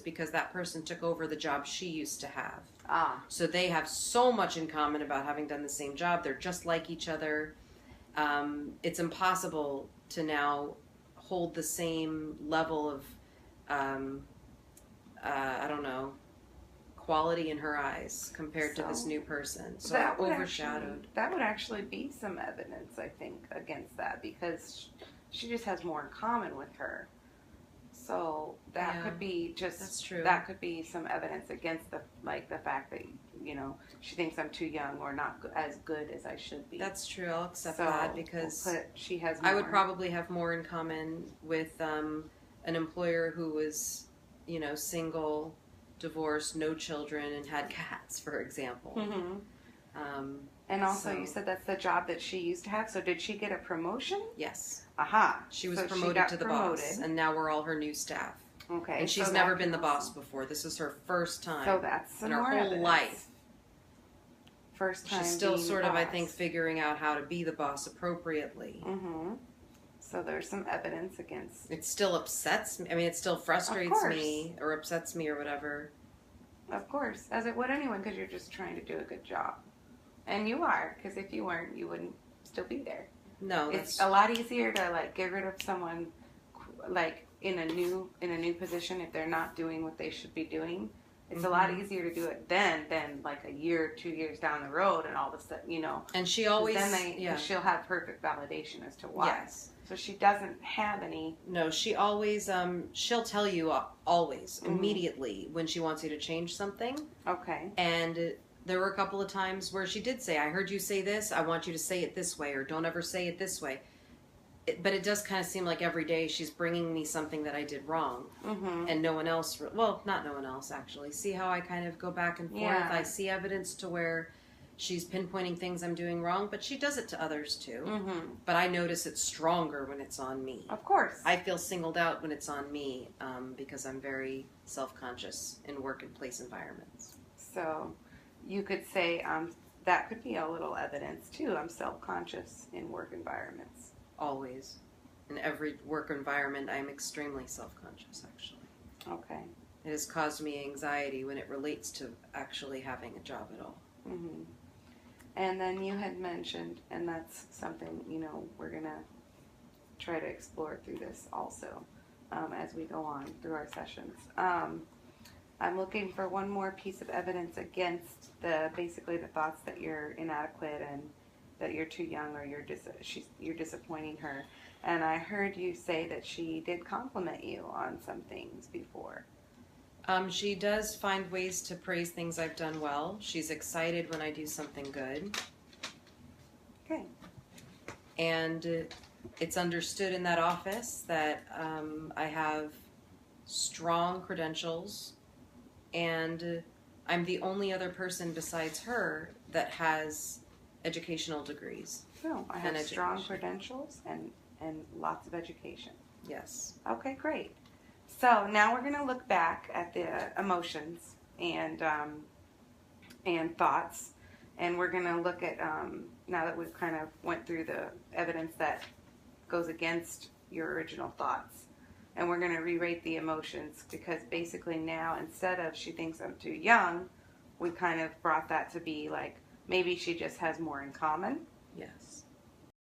because that person took over the job she used to have. Ah. So they have so much in common about having done the same job. They're just like each other. It's impossible to now hold the same level of, I don't know, quality in her eyes compared to this new person. So that would overshadowed. That would actually be some evidence, I think, against that, because she just has more in common with her. So that could be just, that's true. That could be some evidence against the fact that, she thinks I'm too young or not as good as I should be. That's true. I'll accept that, because she has more. I would probably have more in common with an employer who was, single, divorced, no children, and had cats, for example. Mm-hmm. And also, you said that's the job that she used to have. So did she get a promotion? Yes. Aha. She was promoted to the boss, and now we're all her new staff. Okay. And she's never been the boss before. This is her first time. So that's in her whole life. First time. She's still sort of, I think, figuring out how to be the boss appropriately. Mm-hmm. So there's some evidence against. It still upsets me. I mean, it still frustrates me or upsets me or whatever. Of course, as it would anyone, because you're just trying to do a good job. And you are, because if you weren't, you wouldn't still be there. No, it's a lot easier to get rid of someone in a new position if they're not doing what they should be doing. It's a lot easier to do it then than a year, 2 years down the road, and all of a sudden, And she always she'll have perfect validation as to why. Yes. So she doesn't have any. No, she always she'll tell you always immediately when she wants you to change something. Okay. And there were a couple of times where she did say, I heard you say this, I want you to say it this way, or don't ever say it this way. But it does kind of seem like every day she's bringing me something that I did wrong. Mm-hmm. And no one else, well, not no one else actually. See how I kind of go back and forth? Yeah. I see evidence to where she's pinpointing things I'm doing wrong, but she does it to others too. Mm-hmm. But I notice it's stronger when it's on me. Of course. I feel singled out when it's on me because I'm very self-conscious in work and place environments. So you could say that could be a little evidence too. I'm self-conscious in work environments. Always. In every work environment, I'm extremely self-conscious, actually. Okay. It has caused me anxiety when it relates to actually having a job at all. Mm-hmm. And then you had mentioned, and that's something, we're going to try to explore through this also as we go on through our sessions. I'm looking for one more piece of evidence against basically the thoughts that you're inadequate and that you're too young or you're disappointing her. And I heard you say that she did compliment you on some things before. She does find ways to praise things I've done well. She's excited when I do something good. Okay. And it's understood in that office that I have strong credentials, and I'm the only other person besides her that has educational degrees. No, I have strong credentials and lots of education. Yes. Okay, great. So now we're going to look back at the emotions and thoughts, and we're going to look at now that we've kind of went through the evidence that goes against your original thoughts, and we're going to re-rate the emotions, because basically now, instead of she thinks I'm too young, we kind of brought that to be maybe she just has more in common. Yes.